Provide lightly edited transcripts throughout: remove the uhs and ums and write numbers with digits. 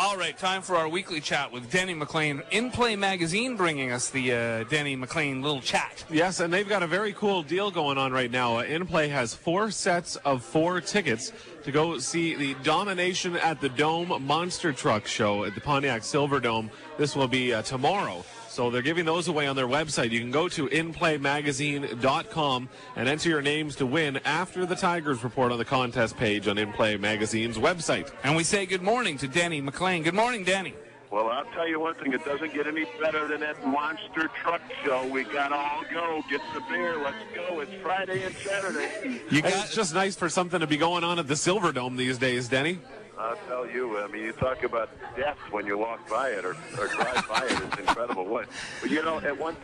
All right, time for our weekly chat with Denny McLain. In Play Magazine bringing us the Denny McLain little chat. Yes, and they've got a very cool deal going on right now. In Play has 4 sets of 4 tickets to go see the Domination at the Dome Monster Truck Show at the Pontiac Silverdome. This will be tomorrow. So they're giving those away on their website. You can go to inplaymagazine.com and enter your names to win after the Tigers report on the contest page on In Play Magazine's website. And we say good morning to Denny McLain. Good morning, Denny. Well, I'll tell you one thing. It doesn't get any better than that monster truck show. We got to all go. Get the beer. Let's go. It's Friday and Saturday. It's just nice for something to be going on at the Silverdome these days, Denny. I'll tell you, I mean, you talk about death when you walk by it or drive by it. It's incredible. But, you know, at one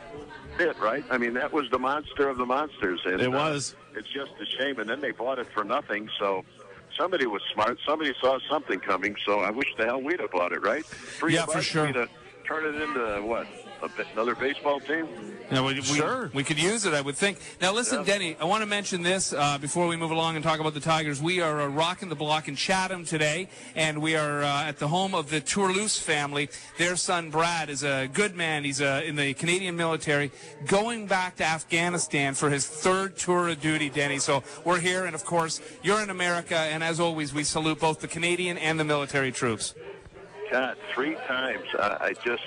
bit, right? I mean, that was the monster of the monsters. And, it was. It's just a shame. And then they bought it for nothing. So somebody was smart. Somebody saw something coming. So I wish the hell we'd have bought it, right? Yeah, for sure. To turn it into, what, another baseball team? Sure. We could use it, I would think. Now, listen, Denny, I want to mention this before we move along and talk about the Tigers. We are rocking the block in Chatham today, and we are at the home of the Tourlouse family. Their son, Brad, is a good man. He's in the Canadian military, going back to Afghanistan for his 3rd tour of duty, Denny. So we're here, and, of course, you're in America, and as always, we salute both the Canadian and the military troops. God, 3 times. I just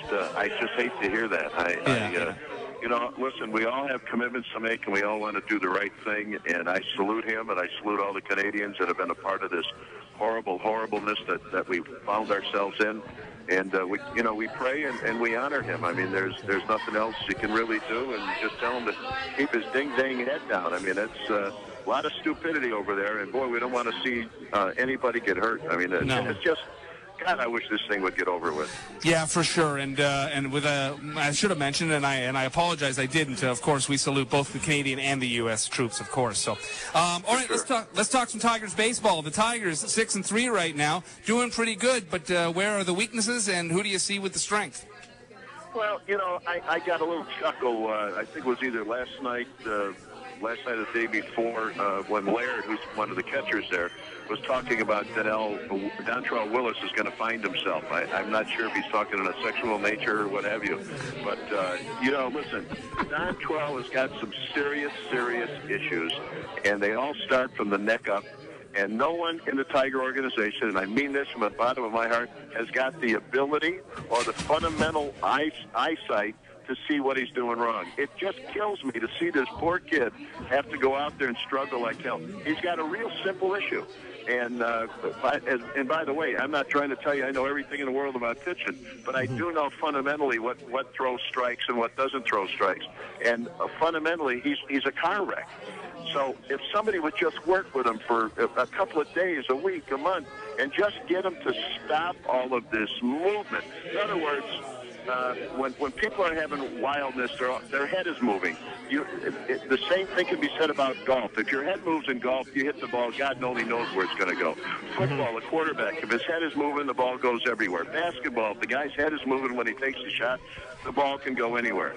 hate to hear that. You know, listen, we all have commitments to make, and we all want to do the right thing, and I salute him, and I salute all the Canadians that have been a part of this horribleness that we found ourselves in. And, we pray and we honor him. I mean, there's nothing else you can really do, and just tell him to keep his ding-dang head down. I mean, it's a lot of stupidity over there, and, boy, we don't want to see anybody get hurt. I mean, it's just... God, I wish this thing would get over with. Yeah, for sure. And with I should have mentioned, and I apologize, I didn't. Of course, we salute both the Canadian and the U.S. troops, of course. So, all right, sure. Let's talk some Tigers baseball. The Tigers 6-3 right now, doing pretty good. But where are the weaknesses, and who do you see with the strength? Well, you know, I got a little chuckle. I think it was either last night or the day before, when Laird, who's one of the catchers there, was talking about Dontrell Willis is going to find himself. I'm not sure if he's talking in a sexual nature or what have you. But, listen, Dontrell has got some serious issues, and they all start from the neck up. And no one in the Tiger organization, and I mean this from the bottom of my heart, has got the ability or the fundamental eyesight to see what he's doing wrong. It just kills me to see this poor kid have to go out there and struggle like hell. He's got a real simple issue. And by the way, I'm not trying to tell you I know everything in the world about pitching, but I do know fundamentally what throws strikes and what doesn't throw strikes. And fundamentally, he's a car wreck. So if somebody would just work with him for a couple of days, a week, a month, and just get him to stop all of this movement. In other words, when people are having wildness, their head is moving. The same thing can be said about golf. If your head moves in golf, you hit the ball, God only knows where it's going to go. Football, a quarterback, if his head is moving, the ball goes everywhere. Basketball, if the guy's head is moving when he takes the shot, the ball can go anywhere.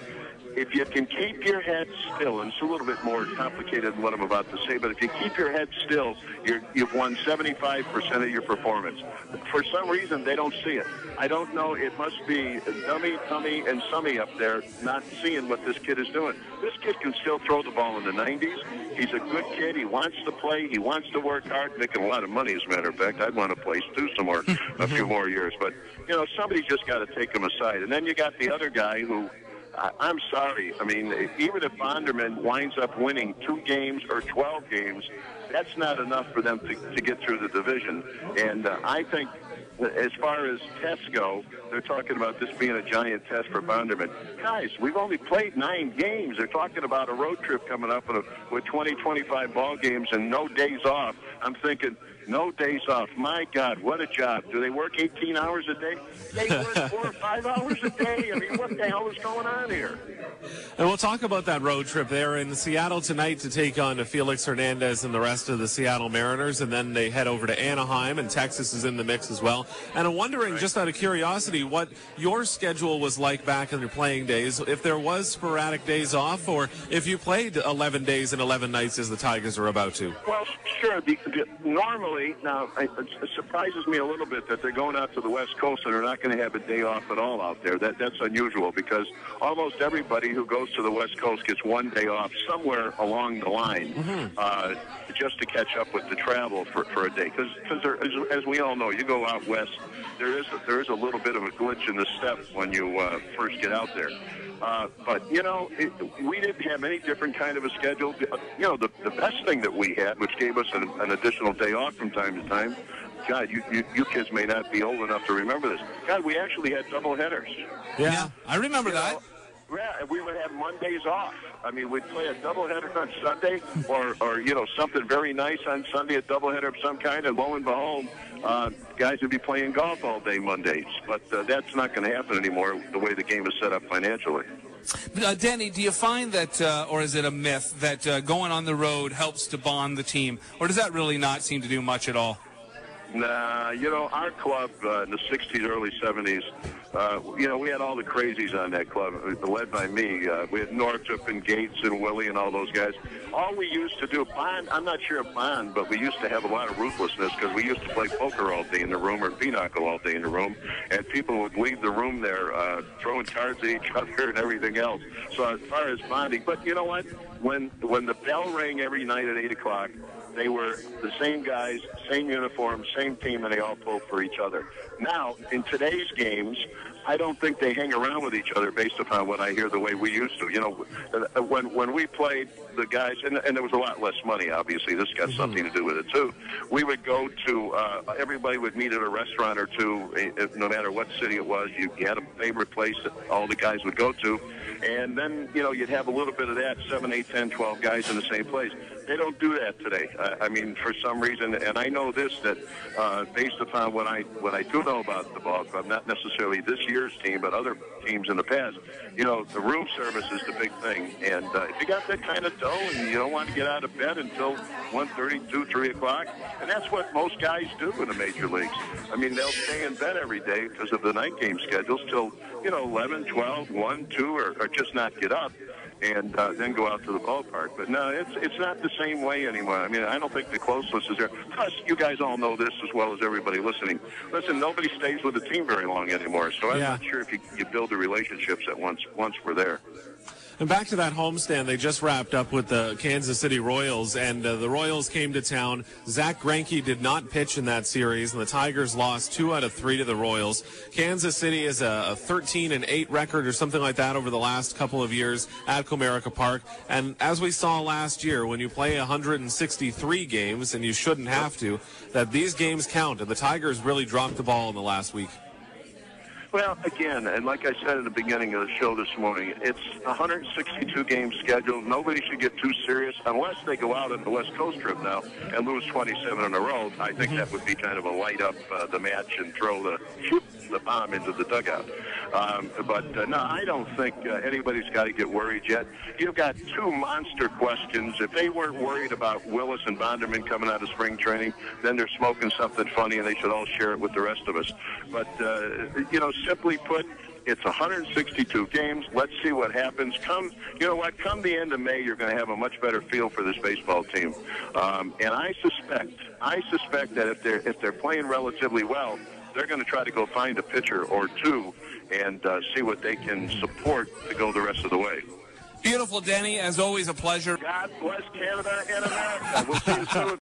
If you can keep your head still, and it's a little bit more complicated than what I'm about to say, but if you keep your head still, you've won 75% of your performance. For some reason, they don't see it. I don't know. It must be Dummy, Tummy, and Summy up there not seeing what this kid is doing. This kid can still throw the ball in the 90s. He's a good kid. He wants to play. He wants to work hard, making a lot of money, as a matter of fact. I'd want to play too a few more years. But, somebody's just got to take him aside. And then you got the other guy who, I'm sorry. I mean, even if Bonderman winds up winning 2 games or 12 games, that's not enough for them to get through the division. And I think as far as tests go, they're talking about this being a giant test for Bonderman. Guys, we've only played 9 games. They're talking about a road trip coming up with 20, 25 ball games and no days off. I'm thinking, no days off. My God, what a job. Do they work 18 hours a day? They work 4 or 5 hours a day. I mean, what the hell is going on here? And we'll talk about that road trip. They're in Seattle tonight to take on Felix Hernandez and the rest of the Seattle Mariners, and then they head over to Anaheim, and Texas is in the mix as well. And I'm wondering, just out of curiosity, what your schedule was like back in your playing days, if there was sporadic days off, or if you played 11 days and 11 nights as the Tigers are about to. Well, sure. Normally, normally, now, it surprises me a little bit that they're going out to the West Coast and they're not going to have a day off at all out there. That's unusual because almost everybody who goes to the West Coast gets one day off somewhere along the line just to catch up with the travel for a day. Because as we all know, you go out west, there is a little bit of a glitch in the step when you first get out there. But, you know, we didn't have any different kind of a schedule. You know, the best thing that we had, which gave us an additional day off from time to time, God, you kids may not be old enough to remember this. God, we actually had double headers. Yeah, I remember that. Yeah, we would have Mondays off. I mean, we'd play a doubleheader on Sunday, or you know, something very nice on Sunday, a doubleheader of some kind, and lo and behold, guys would be playing golf all day Mondays. But that's not going to happen anymore, the way the game is set up financially. Denny, do you find that, or is it a myth, that going on the road helps to bond the team? Or does that really not seem to do much at all? Nah, you know, our club in the 60s, early 70s, you know, we had all the crazies on that club, led by me. We had Northup and Gates and Willie and all those guys. All we used to do, Bond, I'm not sure of Bond, but we used to have a lot of ruthlessness because we used to play poker all day in the room or pinochle all day in the room, and people would leave the room there throwing cards at each other and everything else. So as far as bonding, but you know what? When the bell rang every night at 8 o'clock, they were the same guys, same uniform, same team, and they all pulled for each other. Now, in today's games, I don't think they hang around with each other based upon what I hear the way we used to. You know, when we played, the guys, and there was a lot less money, obviously. This got something to do with it, too. We would go to, everybody would meet at a restaurant or two, no matter what city it was. You had a favorite place that all the guys would go to. And then, you know, you'd have a little bit of that, 7, 8, 10, 12 guys in the same place. They don't do that today. I mean, for some reason, and I know this, that based upon what I do know about the ball club, not necessarily this year's team, but other teams in the past, you know, the room service is the big thing. And if you got that kind of dough and you don't want to get out of bed until 1:30, 2, 3 o'clock, and that's what most guys do in the major leagues. I mean, they'll stay in bed every day because of the night game schedules till, you know, 11, 12, 1, 2, or just not get up and then go out to the ballpark. But no, it's not the same way anymore. I mean, I don't think the closeness is there. Plus, you guys all know this as well as everybody listening. Listen, nobody stays with the team very long anymore, so I'm not sure if you build the relationships that once were there. And back to that homestand, they just wrapped up with the Kansas City Royals, and the Royals came to town. Zach Greinke did not pitch in that series, and the Tigers lost 2 out of 3 to the Royals. Kansas City is a 13-8 record or something like that over the last couple of years at Comerica Park. And as we saw last year, when you play 163 games, and you shouldn't have to, that these games count, and the Tigers really dropped the ball in the last week. Well, again, and like I said at the beginning of the show this morning, it's 162 game schedule. Nobody should get too serious unless they go out on the West Coast trip now and lose 27 in a row. I think that would be kind of a light up the match and throw the bomb into the dugout. But no, I don't think anybody's got to get worried yet. You've got 2 monster questions. If they weren't worried about Willis and Bonderman coming out of spring training, then they're smoking something funny, and they should all share it with the rest of us. But, you know, simply put, it's 162 games. Let's see what happens. Come the end of May, you're going to have a much better feel for this baseball team. And I suspect that if they're playing relatively well, they're going to try to go find a pitcher or two and see what they can support to go the rest of the way. Beautiful, Denny. As always, a pleasure. God bless Canada and America. We'll see you soon.